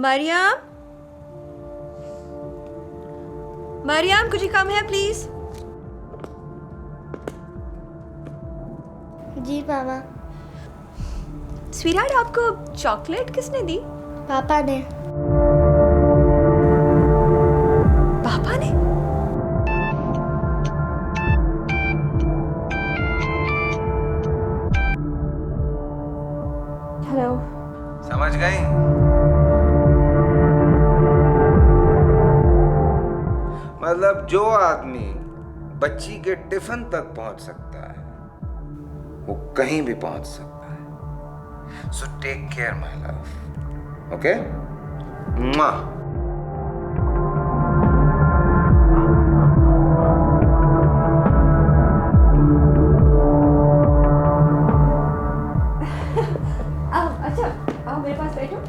Maryam, Mariam, could you come here please? जी मामा। Sweetheart, आपको चॉकलेट किसने दी? पापा ने। पापा ने? हेलो। समझ गई? मतलब जो आदमी बच्ची के टिफिन तक पहुंच सकता है वो कहीं भी पहुंच सकता है। So take care my love, okay? आओ, अच्छा, आओ मेरे पास बैठो।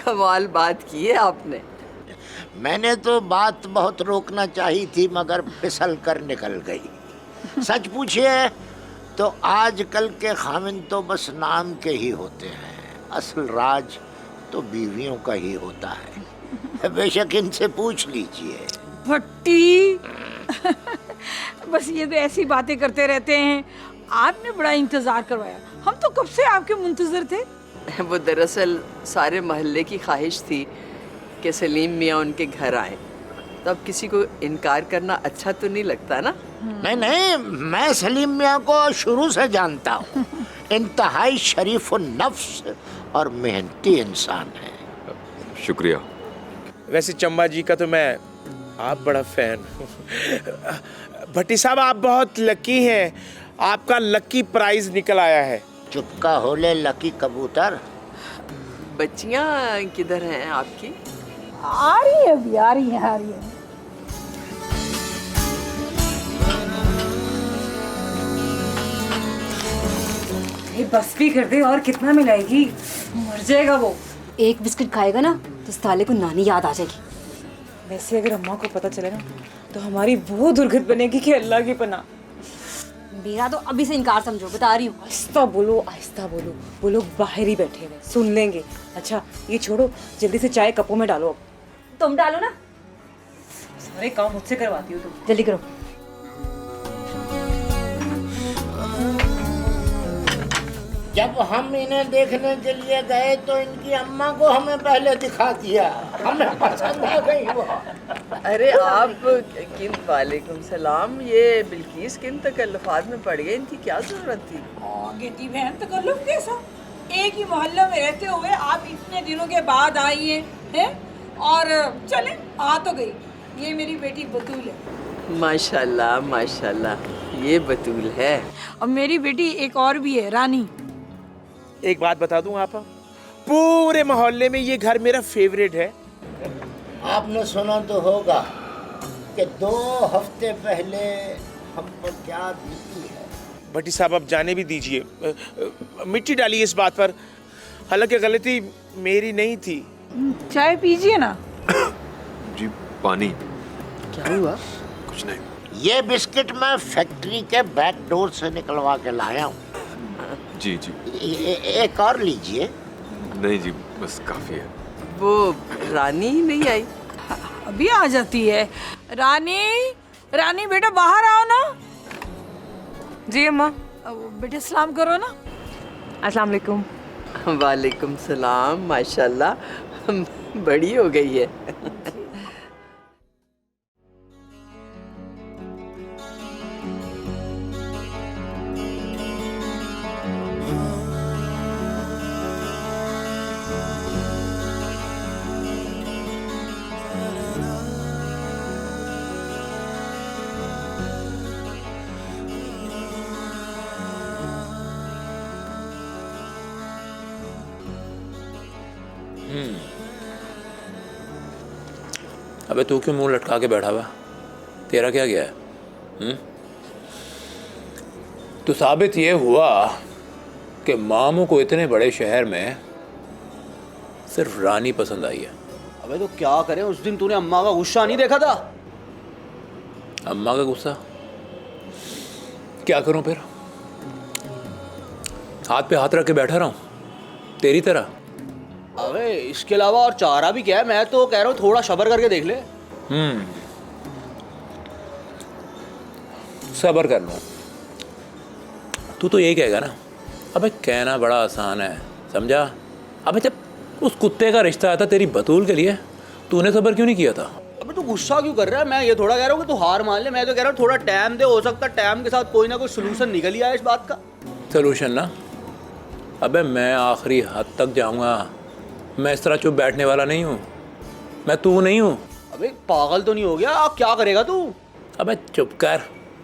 कमाल बात की है आपने। मैंने तो बात बहुत रोकना चाहिए थी मगर फिसल कर निकल गई। सच पूछिए तो आजकल के खामिन तो बस नाम के ही होते हैं, असल राज तो बीवियों का ही होता है। बेशक इनसे पूछ लीजिए। भट्टी बस ये तो ऐसी बातें करते रहते हैं। आपने बड़ा इंतजार करवाया, हम तो कब से आपके मुंतजर थे। वो दरअसल सारे मोहल्ले की ख्वाहिश थी कि सलीम मियाँ उनके घर आए, तो अब किसी को इनकार करना अच्छा तो नहीं लगता ना। नहीं नहीं, मैं सलीम मियाँ को शुरू से जानता हूँ। इंतहाई शरीफ नफ्स और मेहनती इंसान है। शुक्रिया। वैसे चंबा जी का तो मैं आप बड़ा फैन हूँ। भट्टी साहब आप बहुत लकी हैं, आपका लकी प्राइज निकल आया है। चुपका होले लकी कबूतर। बच्चियाँ किधर हैं आपकी? आ रही है अभी, आ रही है, आ रही है। बस भी कर दे, और कितना मिलाएगी, मर जाएगा वो। एक बिस्किट खाएगा ना तो साले को नानी याद आ जाएगी। वैसे अगर अम्मा को पता चले ना तो हमारी वो दुर्गत बनेगी कि अल्लाह की पनाह। मेरा तो अभी से इनकार समझो, बता रही हूँ। आहिस्ता बोलो, आहिस्ता बोलो, वो लोग बाहर ही बैठे हुए सुन लेंगे। अच्छा ये छोड़ो, जल्दी से चाय कपों में डालो। अब तुम डालो ना, सारे काम मुझसे करवाती हो तुम। जल्दी करो। जब हम इन्हें देखने के लिए गए तो इनकी अम्मा को हमें पहले दिखा दिया, हमें पसंद आ गई वो। अरे आप किन, वालेकुम सलाम, ये बिल्किस किन तकल्लुफ़ात में पड़ गई, इनकी क्या ज़रूरत थी? गेती बहन तकल्लुफ़ कैसा? एक ही मोहल्ले में रहते हुए आप इतने दिनों के बाद आई हैं? और चले आ तो गई। ये मेरी बेटी बतूल है। माशाल्लाह माशाल्लाह, ये बतूल है। और मेरी बेटी एक और भी है, रानी। एक बात बता दूं आपा, पूरे मोहल्ले में ये घर मेरा फेवरेट है। आपने सुना तो होगा कि 2 हफ्ते पहले हम पर क्या बीती है। भट्टी साहब आप जाने भी दीजिए, मिट्टी डालिए इस बात पर। हालांकि गलती मेरी नहीं थी। चाय पीजिए ना। जी पानी। क्या हुआ? कुछ नहीं। ये बिस्किट मैं फैक्ट्री के बैक डोर से निकलवा के लाया हूँ। जी जी। एक और लीजिए। नहीं जी, बस काफी है। वो रानी ही नहीं आई? अभी आ जाती है। रानी, रानी बेटा बाहर आओ ना। जी अम्मा। बेटे सलाम करो ना। अस्सलाम वालेकुम। वालेकुम सलाम, माशाल्लाह बड़ी हो गई है। अबे तू क्यों मुंह लटका के बैठा हुआ? तेरा क्या गया है? तो साबित ये हुआ कि मामू को इतने बड़े शहर में सिर्फ रानी पसंद आई है। अबे तो क्या करें, उस दिन तूने अम्मा का गुस्सा नहीं देखा था? अम्मा का गुस्सा? क्या करूं फिर? हाथ पे हाथ रख के बैठा रहा हूँ तेरी तरह। अबे इसके अलावा और चारा भी क्या है? मैं तो कह रहा हूँ थोड़ा सब्र करके देख ले। सब्र कर लो। तू तो यही कहेगा ना, अबे कहना बड़ा आसान है, समझा? अबे जब उस कुत्ते का रिश्ता आया था तेरी बतूल के लिए, तूने सब्र क्यों नहीं किया था? अबे तू गुस्सा क्यों कर रहा है? मैं ये थोड़ा कह रहा हूँ कि तू हार मान ले। मैं तो कह रहा हूँ थोड़ा टाइम दे, हो सकता है टाइम के साथ कोई ना कोई सोल्यूशन निकल ही आए इस बात का। सोल्यूशन ना? अबे मैं आखिरी हद तक जाऊंगा। मैं इस तरह चुप बैठने वाला नहीं हूँ। मैं तू नहीं हूँ। अबे पागल तो नहीं हो गया? अब क्या करेगा तू? अबे चुप कर,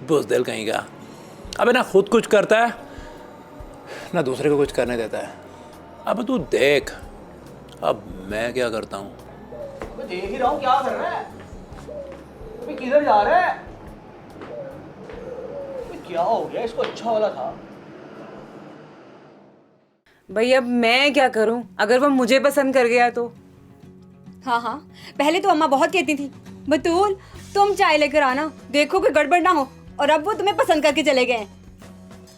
बुज़दिल कहीं का। अबे ना खुद कुछ करता है ना दूसरे को कुछ करने देता है। अब तू देख अब मैं क्या करता हूँ। मैं देख ही रहा हूँ क्या कर रहा है। अबे किधर जा रहा है? अबे क्या हो गया? इसको अच्छा वाला था। भाई अब मैं क्या करूं? अगर वो मुझे पसंद कर गया तो? हाँ हाँ, पहले तो अम्मा बहुत कहती थी बतूल तुम चाय लेकर आना, देखो कोई गड़बड़ ना हो, और अब वो तुम्हें पसंद करके चले गए हैं।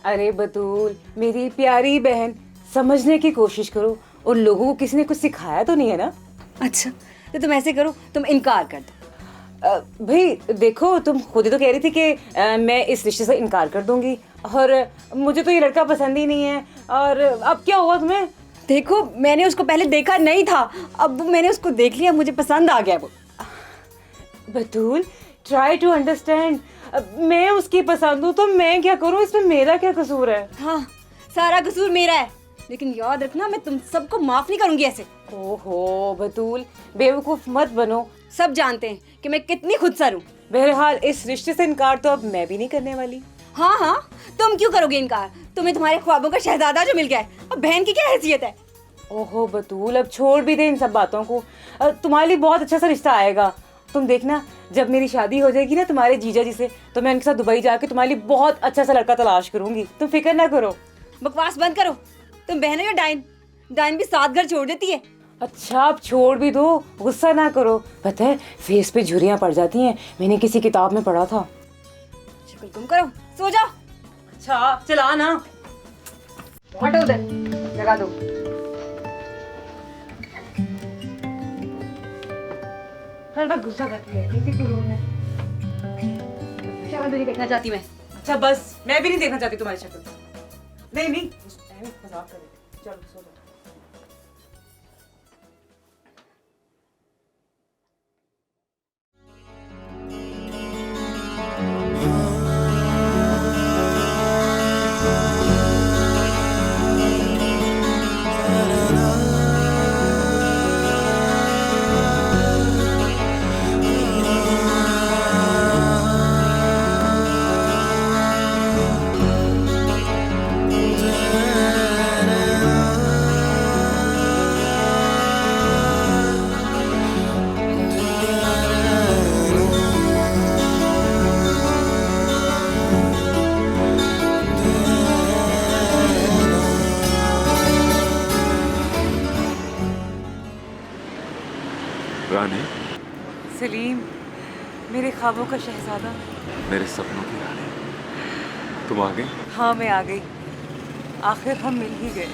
अरे बतूल मेरी प्यारी बहन, समझने की कोशिश करो। उन लोगों को किसी ने कुछ सिखाया तो नहीं है ना? अच्छा तो तुम ऐसे करो, तुम इनकार कर दो। भाई देखो तुम खुद ही तो कह रही थी कि मैं इस रिश्ते से इनकार कर दूंगी, और मुझे तो ये लड़का पसंद ही नहीं है, और अब क्या हुआ तुम्हें? देखो मैंने उसको पहले देखा नहीं था, अब मैंने उसको देख लिया, मुझे पसंद आ गया वो। बतूल ट्राई टू अंडरस्टैंड, मैं उसकी पसंद हूँ तो मैं क्या करूँ, इसमें मेरा क्या कसूर है? हाँ सारा कसूर मेरा है, लेकिन याद रखना मैं तुम सबको माफ नहीं करूंगी ऐसे। ओहो बतूल बेवकूफ मत बनो, सब जानते हैं कि मैं कितनी खुदसर हूँ। बहरहाल इस रिश्ते से इनकार तो अब मैं भी नहीं करने वाली। हाँ हाँ तुम क्यों करोगे इनकार? तुम्हें तुम्हारे ख्वाबों का शहजादा जो मिल गया है, अब बहन की क्या हैसियत है? ओहो बतूल अब छोड़ भी दे इन सब बातों को, तुम्हारे लिए बहुत अच्छा सा रिश्ता आएगा। तुम देखना जब मेरी शादी हो जाएगी ना तुम्हारे जीजा जी से, तो मैं उनके साथ दुबई जाके तुम्हारे लिए बहुत अच्छा सा लड़का तलाश करूंगी, तुम फिक्र ना करो। बकवास बंद करो, तुम बहन हो या डाइन? डाइन भी 7 घर छोड़ देती है। अच्छा अब छोड़ भी दो, गुस्सा ना करो। पता है फेस पे झुर्रियां पड़ जाती हैं, मैंने किसी किताब में पढ़ा था। शुक्र तुम करो, सो जाओ। अच्छा चला ना, हटो उधर, लगा दो। हर बार गुस्सा करती है, किसी को रोना है। शक्ल नहीं देखना चाहती मैं। अच्छा बस, मैं भी नहीं देखना चाहती तुम्हारी शक्ल। नहीं नहीं मजाक कर रही थी। चलो सो जाओ। रानी, सलीम मेरे ख्वाबों का शहजादा, मेरे सपनों की रानी, तुम आ गई? हाँ मैं आ गई, आखिर हम मिल ही गए।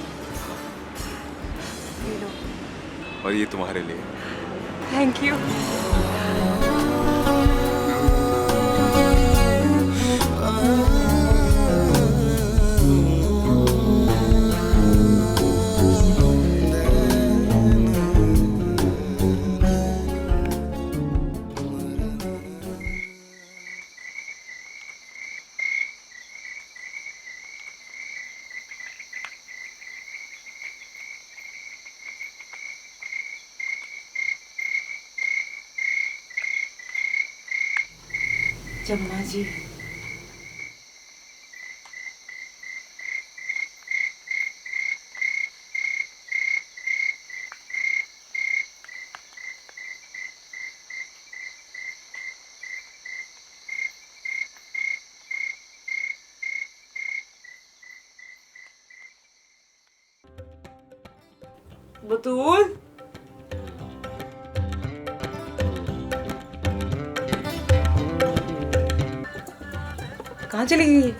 ये लो। और ये तुम्हारे लिए। Thank you. जम्मा जी बतूल कहाँ चली गई?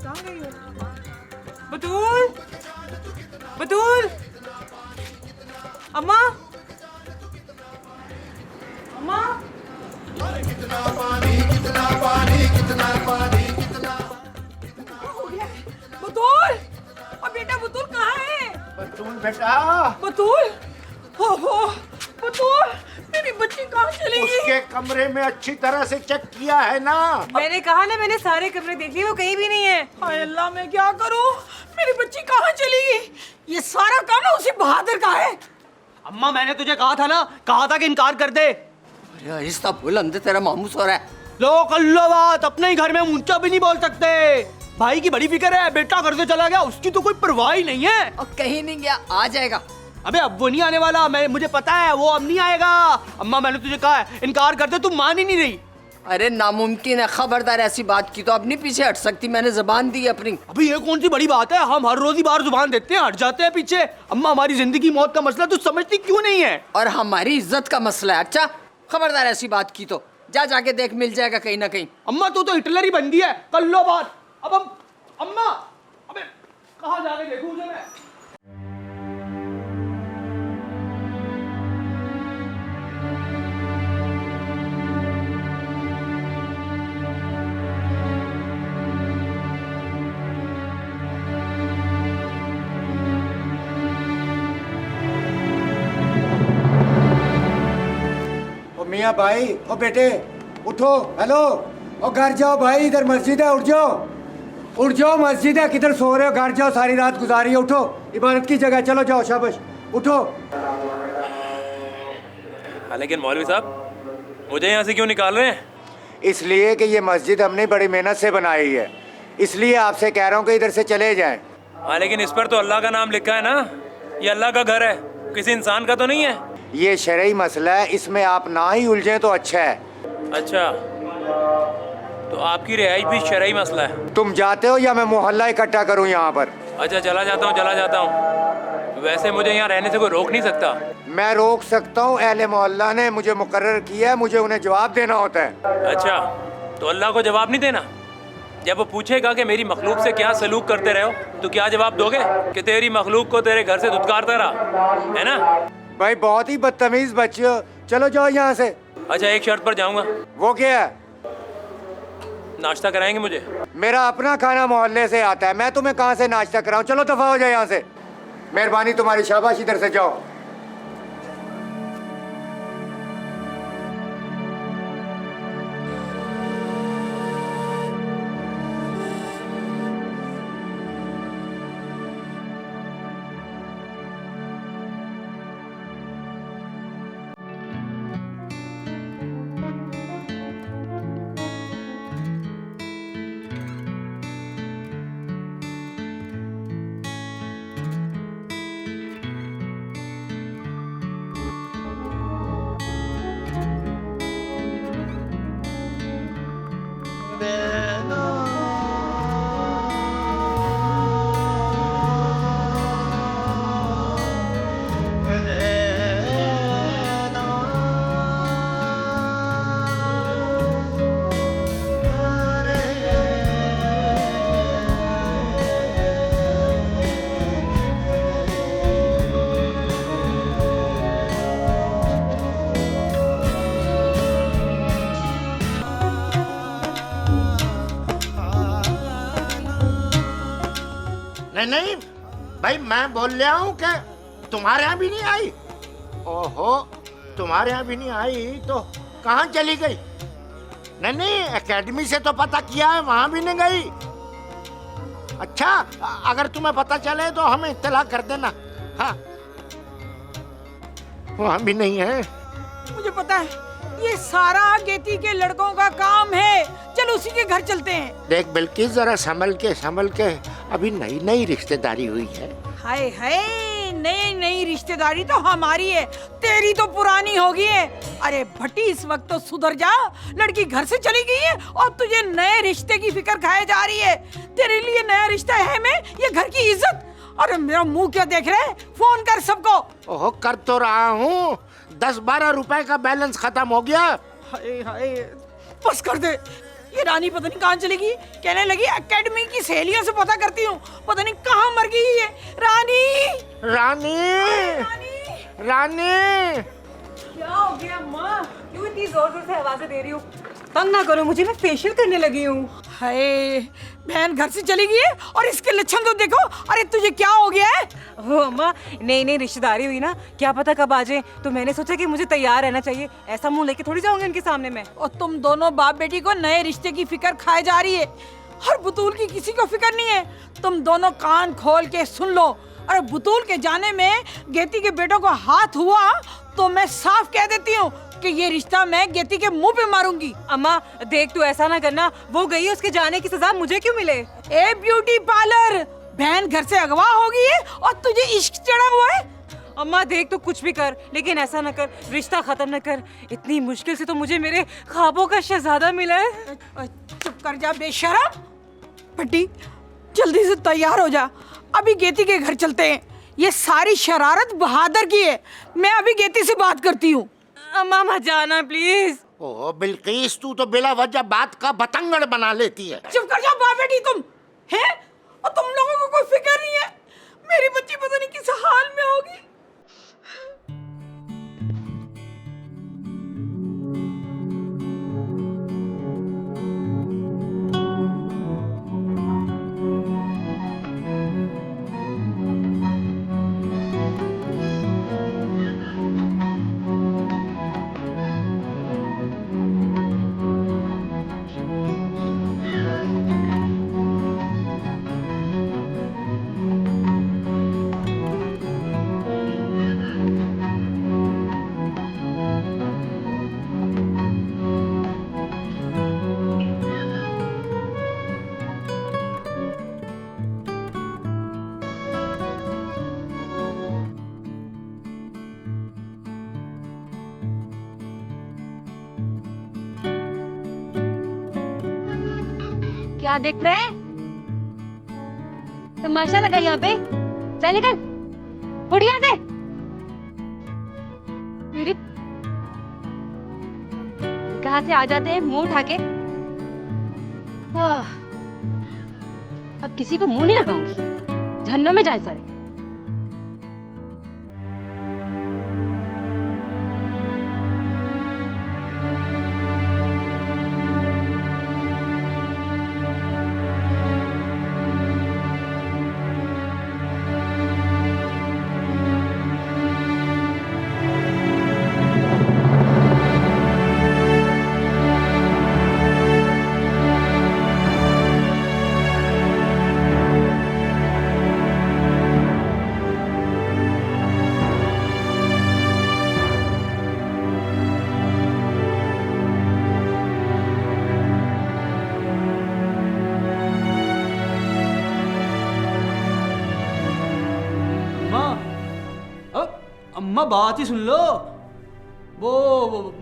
कहाँ गई हो? बतूल, बतूल, अम्मा, अम्मा। बतूल, और बेटा बतूल कहाँ है? बतूल बेटा, बतूल, ओहो, बतूल, मेरी बच्ची कहाँ चली गई? उसके कमरे में अच्छी तरह से चेक किया है ना? मैंने कहा ना, मैंने सारे कमरे देख लिए, वो कहीं भी नहीं है। हाय अल्लाह, मैं क्या करूं? मेरी बच्ची कहाँ चली गई? ये सारा काम ना उसी बहादुर का है। अम्मा मैंने तुझे कहा था कि इनकार कर दे। अरे आहिस्ता बोल, अंदर तेरा मामूस हो रहा है। लो कल्लो बात, अपने ही घर में ऊंचा भी नहीं बोल सकते। भाई की बड़ी फिक्र है, बेटा घर से चला गया, उसकी तो कोई परवाह ही नहीं है। और कहीं नहीं गया, आ जाएगा। अबे अब वो नहीं आने वाला, मुझे पता है वो अब नहीं आएगा। अम्मा मैंने तुझे कहा है इनकार कर दे, तू मान ही नहीं रही। अरे नामुमकिन है, खबरदार ऐसी बात की तो अब नहीं पीछे हट सकती, मैंने जबान दी अपनी। अभी ये कौन सी बड़ी बात है, हम हर रोज ही बार जुबान देते हैं, हट जाते हैं पीछे। अम्मा हमारी जिंदगी मौत का मसला तू समझती क्यों नहीं है? और हमारी इज्जत का मसला है। अच्छा खबरदार ऐसी बात की तो जा जाके देख, मिल जाएगा कहीं ना कहीं। अम्मा तू तो हिटलर ही बन गई है, कर लो बात। अब हम अम्मा, अबे कहाँ जाके देखूं उसे मैं? मियाँ भाई, ओ बेटे उठो, हेलो, ओ घर जाओ भाई, इधर मस्जिद है, उठ जाओ, उठ जाओ, मस्जिद है, किधर सो रहे हो? घर जाओ, सारी रात गुजारी है, उठो, इबादत की जगह, चलो जाओ, शाबाश, उठो। हाँ लेकिन मौलवी साहब, मुझे यहाँ से क्यों निकाल रहे हैं? इसलिए कि ये मस्जिद हमने बड़ी मेहनत से बनाई है, इसलिए आपसे कह रहा हूँ कि इधर से चले जाएं। हाँ लेकिन इस पर तो अल्लाह का नाम लिखा है ना, ये अल्लाह का घर है, किसी इंसान का तो नहीं है। ये शरई मसला है, इसमें आप ना ही उलझें तो अच्छा है। अच्छा, तो आपकी रिहाइश भी शरई मसला है? तुम जाते हो या मैं मोहल्ला इकट्ठा करूँ यहाँ पर? अच्छा चला जाता हूँ, चला जाता हूँ। वैसे मुझे यहाँ रहने से कोई रोक नहीं सकता। मैं रोक सकता हूँ, अहले मोहल्ला ने मुझे मुकर्रर किया है, मुझे उन्हें जवाब देना होता है। अच्छा, तो अल्लाह को जवाब नहीं देना? जब वो पूछेगा कि मेरी मखलूक से क्या सलूक करते रहे हो, तो क्या जवाब दोगे कि तेरी मखलूक को तेरे घर से धुतकारता रहा, है ना? भाई बहुत ही बदतमीज बच्चे हो, चलो जाओ यहाँ से। अच्छा एक शर्त पर जाऊँगा। वो क्या है? नाश्ता कराएंगे मुझे? मेरा अपना खाना मोहल्ले से आता है, मैं तुम्हें कहाँ से नाश्ता कराऊं? चलो दफा हो जाए यहाँ से। मेहरबानी तुम्हारी, शाबाश, इधर से जाओ। नहीं भाई, मैं बोल रहा हूँ कि तुम्हारे यहाँ भी नहीं आई। ओहो, तुम्हारे यहाँ भी नहीं आई तो कहाँ चली गई? नहीं, एकेडमी से तो पता किया है, वहाँ भी नहीं गई। अच्छा, अगर तुम्हें पता चले तो हमें इत्तला कर देना। हाँ, वहाँ भी नहीं है। मुझे पता है, ये सारा गेती के लड़कों का काम है। चलो उसी के घर चलते हैं। देख बिल्किस, जरा संभल के, अभी नई नई रिश्तेदारी हुई है। हाय हाय, नई नई रिश्तेदारी तो हमारी है, तेरी तो पुरानी होगी है। अरे भट्टी, इस वक्त तो सुधर जा, लड़की घर से चली गई है और तुझे नए रिश्ते की फिक्र खाए जा रही है। तेरे लिए नया रिश्ता है में ये घर की इज्जत। अरे मेरा मुंह क्या देख रहे? फोन कर सबको। ओहो, कर तो रहा हूँ, 10-12 रुपए का बैलेंस खत्म हो गया। हाय हाय, बस कर दे, ये रानी पता नहीं कहाँ चली गई। कहने लगी एकेडमी की सहेलियों से पता करती हूँ, पता नहीं कहाँ मर गई है। रानी रानी रानी क्या हो गया अम्मा? क्यों इतनी जोर जोर से आवाजें दे रही हो? तंग ना करो मुझे, मैं फेशियल करने लगी हूँ। हाय, बहन घर से चली गई है और इसके लक्षण तो देखो। अरे तुझे क्या हो गया है? वो अम्मा, नई नई रिश्तेदारी हुई ना, क्या पता कब आ जाए, तो मैंने सोचा कि मुझे तैयार रहना चाहिए। ऐसा मुंह लेके थोड़ी जाऊंगी उनके सामने मैं। और तुम दोनों बाप बेटी को नए रिश्ते की फिक्र खाए जा रही है, हर बुतूल की किसी को फिक्र नहीं है। तुम दोनों कान खोल के सुन लो। अरे बुतूल के जाने में गेती के बेटों को हाथ हुआ तो मैं साफ कह देती हूँ कि ये रिश्ता मैं गेती के मुंह पे मारूंगी। अम्मा देख, तू ऐसा ना करना, वो गई, उसके जाने की सजा मुझे क्यों मिले? ए ब्यूटी पार्लर, बहन घर से अगवा हो गई है और तुझे इश्क चढ़ा हुआ है। अम्मा देख, तू कुछ भी कर, लेकिन ऐसा ना कर, रिश्ता खत्म न कर। इतनी मुश्किल से तो मुझे मेरे ख्वाबों का शहजादा मिला है। चुप कर जा बेशरम। भट्टी जल्दी से तैयार हो जा, अभी गेती के घर चलते हैं। ये सारी शरारत बहादुर की है, मैं अभी गेती से बात करती हूँ। अम्मा मत जाना प्लीज। ओ बिल्किस, तू तो बिला वजह बात का बतंगड़ बना लेती है। चुप कर जा बाप बेटी तुम, हैं? और तुम लोगों को कोई फिक्र नहीं है, मेरी बच्ची पता नहीं किस हाल में होगी। क्या देख रहे हैं? तमाशा लगा यहाँ पे। चल निकल, उठ यहाँ से। मेरी कहाँ से आ जाते हैं मुंह उठा के। अब किसी को मुंह नहीं लगाऊंगी, जहन्नुम में जाए सारे। अम्मा बात ही सुन लो। वो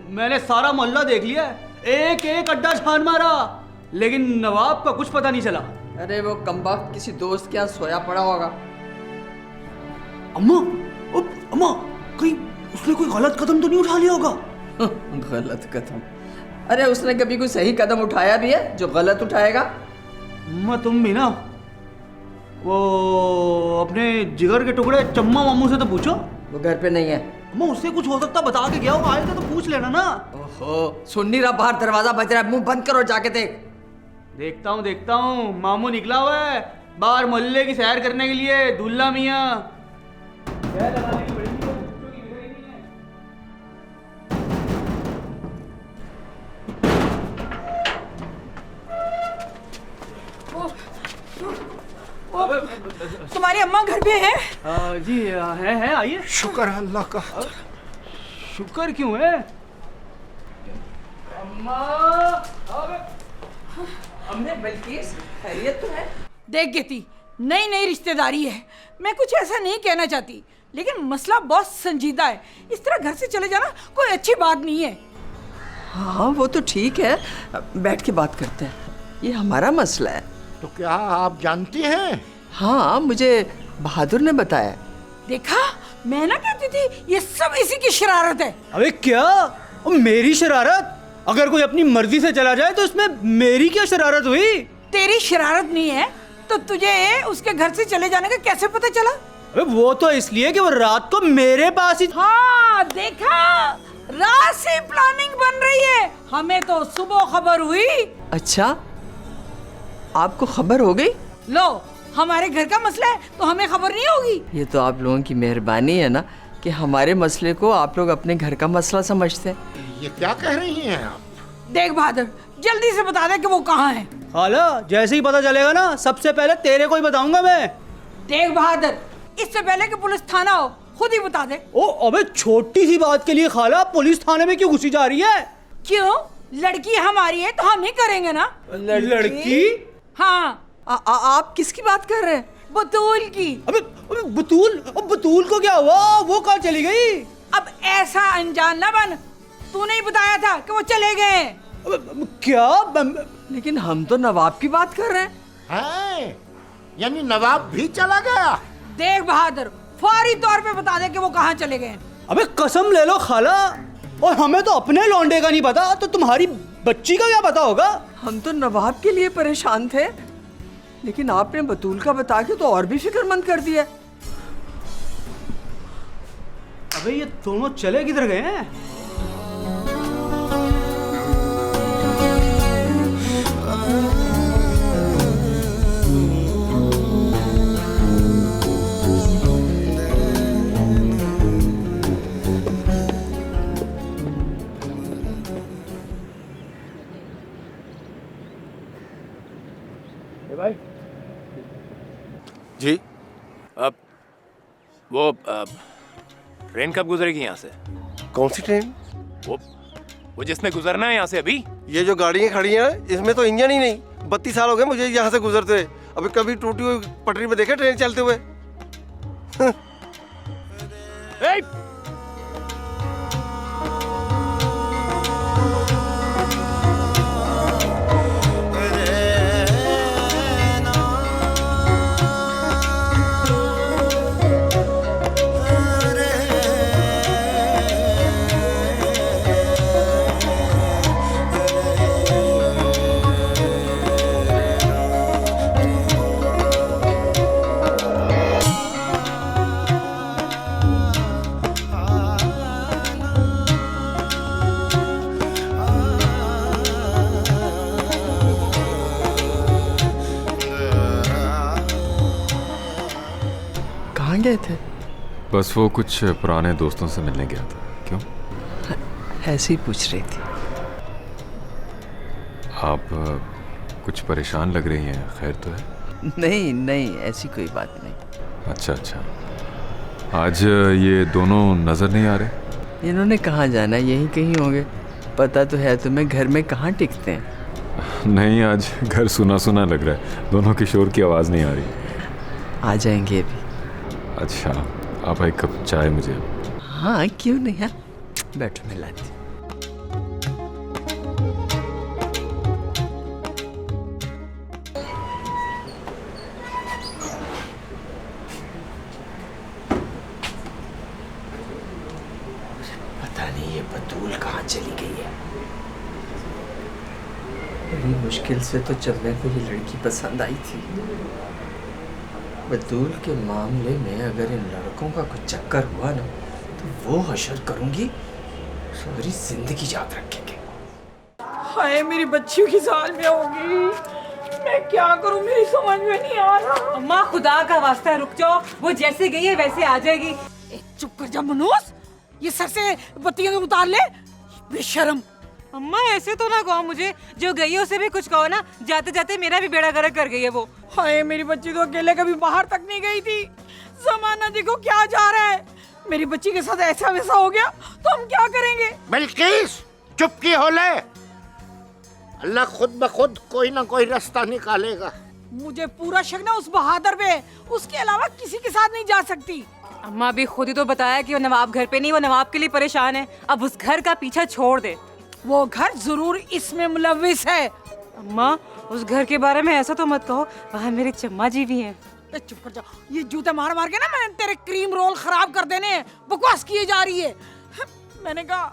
मैंने सारा मोहल्ला देख लिया, एक एक अड्डा छान मारा, लेकिन नवाब का कुछ पता नहीं चला। अरे वो कमबख्त किसी दोस्त के यहाँ सोया पड़ा होगा। अम्मा, अम्मा, कहीं उसने कोई गलत कदम तो नहीं उठा लिया होगा? गलत कदम? अरे उसने कभी कोई सही कदम उठाया भी है जो गलत उठाएगा? अम्मा तुम भी ना वो अपने जिगर के टुकड़े चम्मा मामू से तो पूछो। वो घर पे नहीं है। अम्मा उससे कुछ हो सकता, बता के गया हो, आए थे तो पूछ लेना ना। ओहो, सुन नहीं रहा? बाहर दरवाजा बज रहा है, मुंह बंद करो, जाके देख। देखता हूँ मामू निकला हुआ है बाहर मोहल्ले की सैर करने के लिए। दूल्हा मियाँ तुम्हारी अम्मा घर पे है? जी है, आइए। शुक्र है अल्लाह का। शुक्र क्यों है? अम्मा, अम्मे बल्किस, खैरियत तो है? देख गेती, नई नई रिश्तेदारी है, मैं कुछ ऐसा नहीं कहना चाहती, लेकिन मसला बहुत संजीदा है। इस तरह घर से चले जाना कोई अच्छी बात नहीं है। हाँ वो तो ठीक है, बैठ के बात करते हैं, ये हमारा मसला है। तो क्या आप जानती हैं? हाँ, मुझे बहादुर ने बताया। देखा, मैं ना कहती थी ये सब इसी की शरारत है। अबे क्या? मेरी शरारत? अगर कोई अपनी मर्जी से चला जाए तो इसमें मेरी क्या शरारत हुई? तेरी शरारत नहीं है तो तुझे उसके घर से चले जाने का कैसे पता चला? अबे वो तो इसलिए कि वो रात को मेरे पास ही। हाँ देखा, रात से प्लानिंग बन रही है। हमें तो सुबह खबर हुई। अच्छा, आपको खबर हो गई? लो, हमारे घर का मसला है तो हमें खबर नहीं होगी? ये तो आप लोगों की मेहरबानी है ना कि हमारे मसले को आप लोग अपने घर का मसला समझते हैं। ये क्या कह रही हैं आप? देख बहादुर, जल्दी से बता दे कि वो कहाँ है। खाला, जैसे ही पता चलेगा ना सबसे पहले तेरे को ही बताऊंगा मैं। देख बहादुर, इससे पहले कि पुलिस थाना हो खुद ही बता दे। ओ अबे छोटी सी बात के लिए खाला पुलिस थाने में क्यों घुसी जा रही है? क्यों? लड़की हमारी है तो हम ही करेंगे ना। लड़की? हाँ। आप किसकी बात कर रहे हैं? बतूल की। अबे बतूल को क्या हुआ? वो कहाँ चली गई? अब ऐसा अनजान ना बन, तूने ही बताया था कि वो चले गए। क्या? लेकिन हम तो नवाब की बात कर रहे हैं। यानी नवाब भी चला गया? देख बहादुर, फौरी तौर पे बता दे कि वो कहाँ चले गए। अबे कसम ले लो खाला, और हमें तो अपने लौंडे का नहीं पता तो तुम्हारी बच्ची का क्या पता होगा? हम तो नवाब के लिए परेशान थे, लेकिन आपने बतूल का बता के तो और भी फिक्रमंद कर दिया। अबे ये दोनों चले किधर गए हैं? भाई जी अब वो ट्रेन कब गुजरेगी यहाँ से? कौन सी ट्रेन? वो जिसने गुजरना है यहाँ से अभी। ये जो गाड़ियाँ खड़ी हैं इसमें तो इंजन ही नहीं। 32 साल हो गए मुझे यहाँ से गुजरते हुए, अभी कभी टूटी हुई पटरी में देखे ट्रेन चलते हुए? कहाँ गए थे? बस वो कुछ पुराने दोस्तों से मिलने गया था। क्यों? ऐसे ही पूछ रही थी। आप कुछ परेशान लग रही हैं, खैर तो है? नहीं नहीं, ऐसी कोई बात नहीं। अच्छा अच्छा, आज ये दोनों नजर नहीं आ रहे? इन्होंने कहाँ जाना, यहीं कहीं होंगे। पता तो है तुम्हें, घर में कहाँ टिकते हैं। नहीं, आज घर सुना सुना लग रहा है, दोनों की शोर की आवाज़ नहीं आ रही। आ जाएंगे अभी। अच्छा, आप एक कप चाय मुझे? हाँ क्यों नहीं है, बैठो मैं लाती। पता नहीं ये बतूल कहाँ चली गई है। बड़ी मुश्किल से तो जब मेरे को ये लड़की पसंद आई थी। बतूल के मामले में अगर इन लड़कों का कुछ चक्कर हुआ ना तो वो हशर करूंगी, सारी जिंदगी याद रखेंगे। हाय मेरी बच्चियों की साल में होगी, मैं क्या करूं, मेरी समझ में नहीं आ रहा। अम्मा खुदा का वास्ता रुक जाओ, वो जैसे गई है वैसे आ जाएगी। चुप कर जा मनोज, ये सर से बत्तियां उतार ले, बेशर्म। अम्मा ऐसे तो ना कहो मुझे, जो गई है उसे भी कुछ कहो ना। जाते जाते मेरा भी बेड़ा गर्क कर गई है वो। हाय मेरी बच्ची तो अकेले कभी बाहर तक नहीं गई थी। जमाना देखो क्या जा रहा है, मेरी बच्ची के साथ ऐसा वैसा हो गया तो हम क्या करेंगे। बिल्किस चुप की हो ले, अल्लाह खुद ब खुद कोई ना कोई रास्ता निकालेगा। मुझे पूरा शक ना उस बहादुर पे, उसके अलावा किसी के साथ नहीं जा सकती। अम्मा अभी खुद ही तो बताया कि वो नवाब घर पे नहीं, वो नवाब के लिए परेशान है। अब उस घर का पीछा छोड़ दे। वो घर जरूर इसमें मुलविस है। अम्मा उस घर के बारे में ऐसा तो मत कहो, वहाँ मेरे चम्मा जी भी हैं। चुप कर जा, ये जूते मार मार के ना मैंने तेरे क्रीम रोल खराब कर देने, बकवास किए जा रही है। मैंने कहा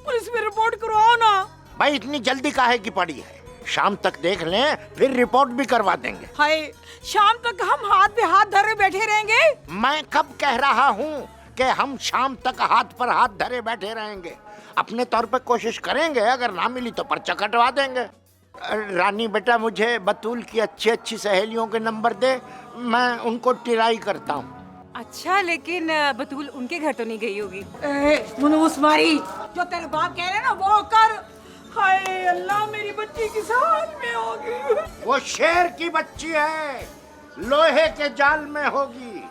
पुलिस में रिपोर्ट करवाओ ना। भाई इतनी जल्दी काहे की पड़ी है? शाम तक देख लें, फिर रिपोर्ट भी करवा देंगे। हाय, शाम तक हम हाथ पे हाथ धरे बैठे रहेंगे? मैं कब कह रहा हूँ कि हम शाम तक हाथ पर हाथ धरे बैठे रहेंगे? अपने तौर पे कोशिश करेंगे, अगर ना मिली तो पर्चा कटवा देंगे। रानी बेटा, मुझे बतूल की अच्छी अच्छी सहेलियों के नंबर दे, मैं उनको ट्राई करता हूँ। अच्छा, लेकिन बतूल उनके घर तो नहीं गई होगी। मुनूस मारी, जो तेरे बाप कह रहे ना वो कर। हाय अल्लाह, मेरी बच्ची किस हाल में होगी? वो शेर की बच्ची है, लोहे के जाल में होगी।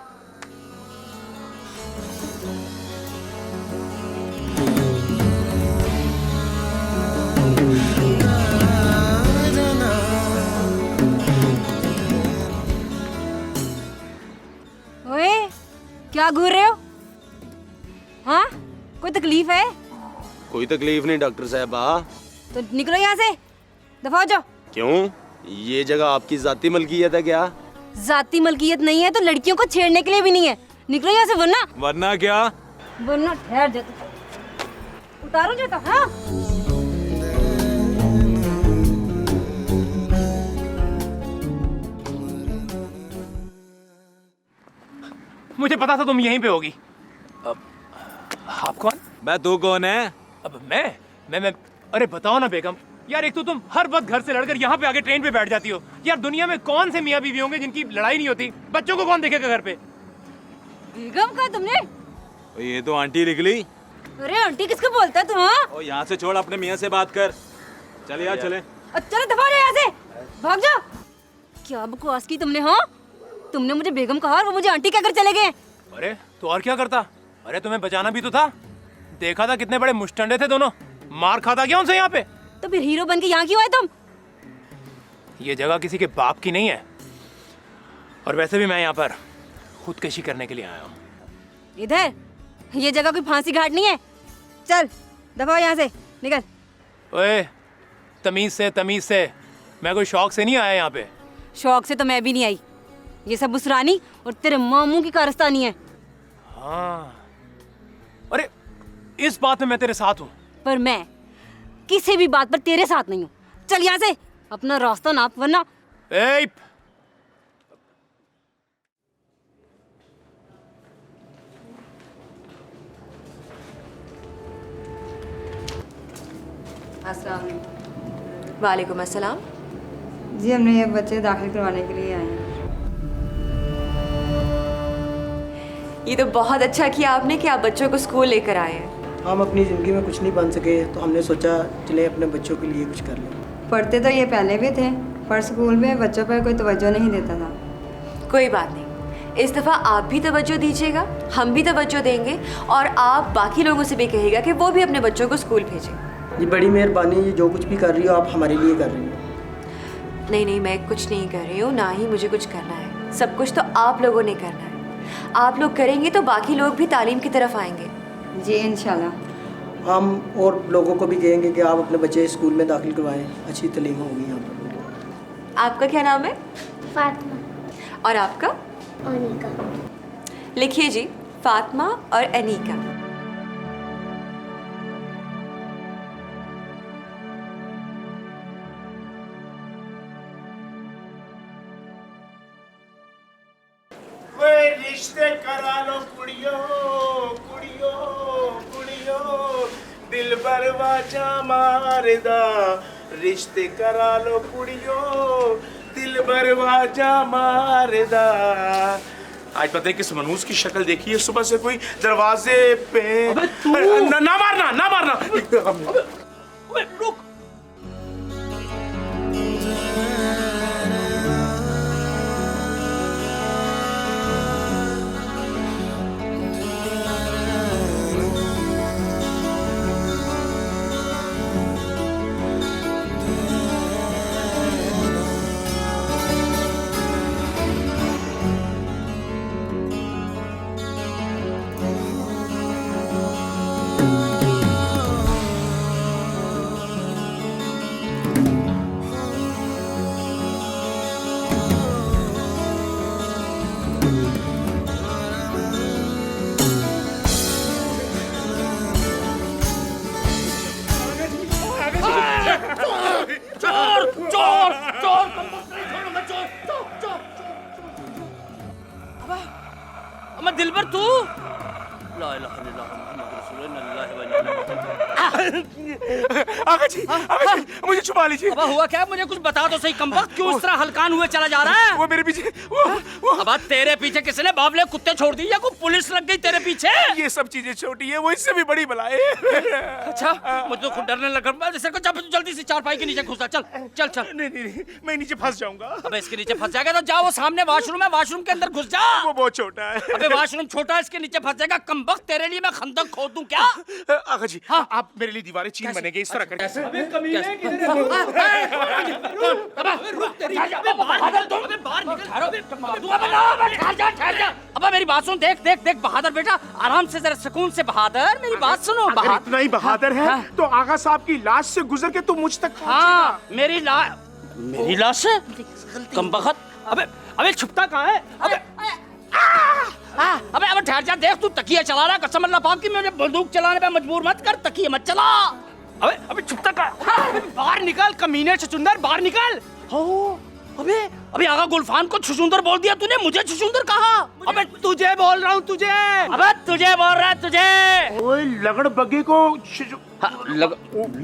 ओए, क्या घूर रहे हो? हाँ, कोई तकलीफ है? कोई तकलीफ नहीं डॉक्टर साहबा। तो निकलो यहाँ से, दफा हो जाओ। क्यों? ये जगह आपकी जाती मलकियत है क्या? जाती मलकियत नहीं है तो लड़कियों को छेड़ने के लिए भी नहीं है। निकलो यहाँ से, वरना वरना क्या? वरना ठहर जाता, उतारो जाता। हाँ, मुझे पता था तुम यहीं पे होगी। आप कौन? मैं तू कौन है? अब मैं अरे बताओ ना बेगम, यार एक तो तुम हर वक्त घर से लड़कर यहाँ पे आके ट्रेन पे बैठ जाती हो। यार दुनिया में कौन से मियाँ बीवी होंगे जिनकी लड़ाई नहीं होती? बच्चों को कौन देखेगा घर पे? बेगम का तुमने? ये तो आंटी निकली। अरे आंटी किसको बोलता है तू? हाँ, और यहाँ से छोड़, अपने मियाँ से बात कर। चले यार चले। चलो दफा हो जाओ यहाँ से, भाग जाओ। क्या बकवास की तुमने? हाँ, तुमने मुझे बेगम कहा और वो मुझे आंटी कहकर चले गए। अरे तो और क्या करता? अरे तुम्हें बचाना भी तो था। देखा था कितने बड़े मुश्तंडे थे दोनों, मार खाता क्या उनसे यहाँ पे? तो फिर हीरो बन के यहाँ क्यों आए तुम? ये जगह किसी के बाप की नहीं है, और वैसे भी मैं यहाँ पर खुदकशी करने के लिए आया हूँ। इधर ये जगह कोई फांसी घाट नहीं है। चल दफा हो यहाँ से, निकल। ओए तमीज से, मैं कोई शौक से नहीं आया यहाँ पे। शौक से तो मैं भी नहीं आई। ये सब उस रानी और तेरे मामू की कारस्तानी है। हाँ, अरे इस बात में मैं तेरे साथ हूँ, पर मैं किसी भी बात पर तेरे साथ नहीं हूँ। चल यहाँ से, अपना रास्ता नाप, वरना। ए अस्सलाम। वालेकुम अस्सलाम। जी, हमने ये बच्चे दाखिल करवाने के लिए आए हैं। ये तो बहुत अच्छा किया आपने कि आप बच्चों को स्कूल लेकर आए हैं। हम अपनी ज़िंदगी में कुछ नहीं बन सके तो हमने सोचा चले अपने बच्चों के लिए कुछ कर लें। पढ़ते तो ये पहले भी थे, पर स्कूल में बच्चों पर कोई तवज्जो नहीं देता था। कोई बात नहीं, इस दफ़ा आप भी तवज्जो दीजिएगा, हम भी तवज्जो देंगे, और आप बाकी लोगों से भी कहिएगा कि वो भी अपने बच्चों को स्कूल भेजें। ये बड़ी मेहरबानी, ये जो कुछ भी कर रही हो आप हमारे लिए कर रही हो। नहीं, मैं कुछ नहीं कर रही हूँ, ना ही मुझे कुछ करना है। सब कुछ तो आप लोगों ने करना है। आप लोग करेंगे तो बाकी लोग भी तालीम की तरफ आएंगे। जी इंशाल्लाह। हम और लोगों को भी कहेंगे कि आप अपने बच्चे स्कूल में दाखिल करवाएं, अच्छी तालीम होगी यहाँ पर। आपका क्या नाम है? फातिमा। और आपका? अनीका। लिखिए जी, फातिमा और अनीका। रिश्ते करा लो कुड़ियो कुड़ियो कुड़ियो, दिल बरवाजा मारदा। रिश्ते करा लो कुड़ियो, दिल बरवाजा मारदा। आज पता है किस मनूस की शक्ल देखी है सुबह से कोई दरवाजे पे। ना मारना। रुक। अम्मा दिलबर तू ला इलाहा इल्लल्लाह मुहम्मद रसूलुल्लाह व इन्ना आका जी मुझे छुपा लीजिए। अब हुआ क्या? मुझे कुछ बता तो सही कमबख्त, क्यों इस तरह हलकान हुए चला जा रहा है? वो मेरे पीछे अब तेरे पीछे किसने बावले कुत्ते छोड़ दिए या कोई पुलिस लग गई तेरे पीछे? ये सब चीजें छोटी है, वो इससे भी बड़ी बला है। अच्छा मुझे तो खुद डरने लगा। जैसे को जल्दी से चारपाई के नीचे घुसा। चल चल चल। नहीं मैं नीचे फंस जाऊंगा। अबे इसके नीचे फंस जाएगा तो जाओ, वो सामने वॉशरूम है, वॉशरूम के अंदर घुस जा। वो बहुत छोटा है। अबे वॉशरूम छोटा है, इसके नीचे फंस जाएगा कमबख्त। तेरे लिए मैं खंदक खोद दूं क्या? आका जी आप मेरे लिए दीवारें चीन बनेंगे इस तरह करके। अबे कमीने अब मेरी बात सुन। देख देख देख बहादुर बेटा, आराम से जरा सुकून से। बहादुर मेरी बात सुनो। अगर इतना ही बहादुर है तो आगा साहब की लाश से गुजर के तू मुझ तक हाँ मेरी लाश है कमबख्त। अबे अबे छुपता कहाँ है? अबे अबे ठहर जा। देख तू तकिया चला रहा है, कसम अल्लाह पाक की मुझे बंदूक चलाने पे मजबूर मत कर। तकिया मत चला। अबे अबे छुपता कहाँ? बाहर निकल कमीने छुचुंदर, बाहर निकल। हो अबे अबे आगा गुलफान को छुचुंदर बोल दिया तूने, मुझे छुचुंदर कहा? अबे तुझे बोल रहा हूँ तुझे। अबे तुझे बोल रहा है तुझे। ओए लगड़ बग्गे को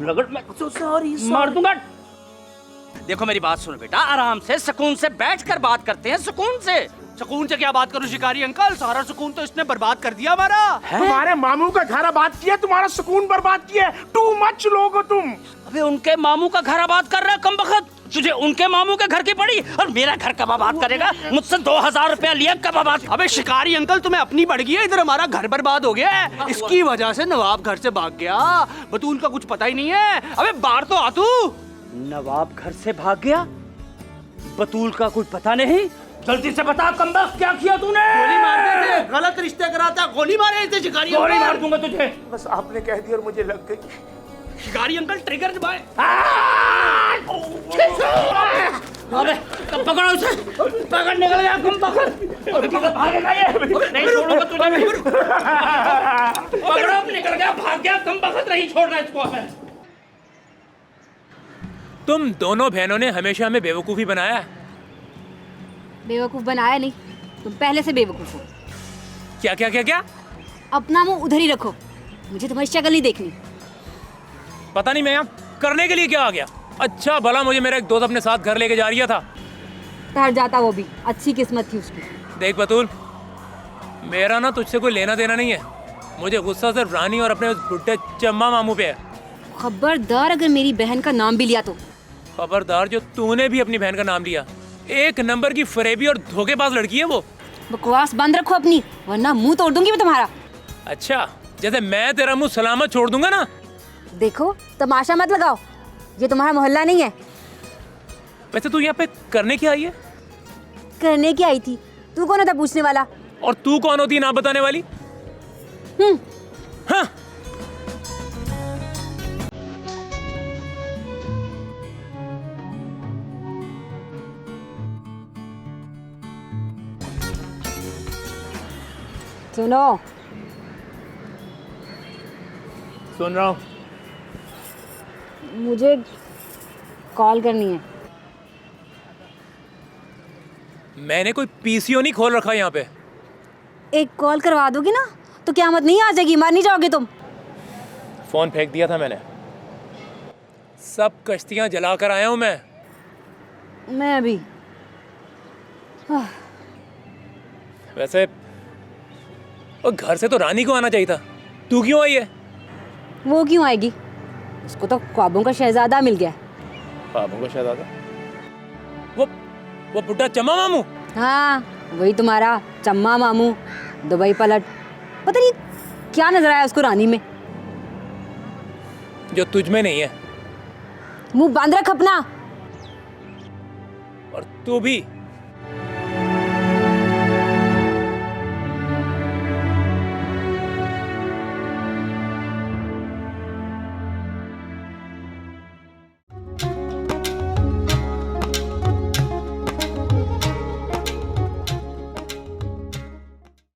लगड़ मैं सॉरी मार दूंगा। देखो मेरी बात सुनो बेटा, आराम से सुकून से बैठ कर बात करते हैं। सुकून से क्या बात करूं शिकारी अंकल? सारा सुकून तो इसने बर्बाद कर दिया हमारा। तुम्हारे मामू का घर आबाद किया, तुम्हारा सुकून बर्बाद किया। टू मच लोग हो तुम। अबे उनके मामू का घर आबाद कर रहा है कमबख्त। तुझे उनके मामू के घर की पड़ी और मेरा घर कब आबाद करेगा? मुझसे 2000 रुपया लिया, कब आबाद? अबे शिकारी अंकल तुम्हें अपनी बढ़ गई है, इधर हमारा घर बर्बाद हो गया है। इसकी वजह से नवाब घर से भाग गया। बतूल का कुछ पता ही नहीं है। अबे बाहर तो आ तू। नवाब घर से भाग गया, बतूल का कुछ पता नहीं। जल्दी से बता कमबख्त क्या किया तूने? गोली मारते थे, गलत रिश्ते कराता, गोली मारे थे शिकारी अंकल। गोली मार दूंगा तुझे। बस आपने कह दिया और मुझे लग गई। शिकारी अंकल ट्रिगर दबाए। अबे तब पकड़ो उसे, पकड़ निकल गया कमबख्त। भागेगा ये, नहीं छोड़ूंगा तुझे मैं। पकड़ो, निकल गया, भाग गया कमबख्त, नहीं छोड़ना इसको हमें। तुम दोनों बहनों ने हमेशा हमें बेवकूफ़ी बनाया। बेवकूफ बनाया नहीं, तुम पहले से बेवकूफ हो। क्या क्या क्या क्या? अपना मुंह उधर ही रखो, मुझे तुम्हारी शक्ल नहीं देखनी। पता नहीं मैं यहाँ करने के लिए क्या आ गया। अच्छा भला मुझे मेरा एक दोस्त अपने साथ घर लेके जा रहा था। ठहर जाता वो भी, अच्छी किस्मत थी उसकी। देख बतूल, मेरा ना तुझसे कोई लेना देना नहीं है। मुझे गुस्सा सिर्फ रानी और अपने उस बुढ़े चम्मा मामू पे है। खबरदार अगर मेरी बहन का नाम भी लिया तो। खबरदार, जो तूने भी अपनी बहन का नाम लिया। एक नंबर की फरेबी और धोखेबाज लड़की है वो। बकवास बंद रखो अपनी, वरना मुंह तोड़ दूंगी मैं तुम्हारा। अच्छा, जैसे मैं तेरा मुंह सलामत छोड़ दूंगा ना। देखो तमाशा मत लगाओ, ये तुम्हारा मोहल्ला नहीं है। वैसे तू यहाँ पे करने क्या आई है? करने की आई थी, तू कौन होता पूछने वाला? और तू कौन होती ना बताने वाली? हाँ। सुनो, सुन रहा हूँ। मुझे कॉल करनी है। मैंने कोई पीसीओ नहीं खोल रखा यहाँ पे। एक कॉल करवा दोगी ना तो क़यामत नहीं आ जाएगी, मर नहीं जाओगे तुम। फोन फेंक दिया था मैंने। सब कश्तियाँ जला कर आया हूँ मैं भी। वैसे और घर से तो रानी को आना चाहिए था, तू क्यों आई है? वो क्यों आएगी? उसको तो ख्वाबों का शहजादा मिल गया। ख्वाबों का शहजादा? वो बुढ़ा चम्मा मामू? हाँ वही तुम्हारा चम्मा मामू, दुबई पलट। पता नहीं क्या नजर आया उसको रानी में, जो तुझ में नहीं है। मुंह बांध रख अपना। और तू भी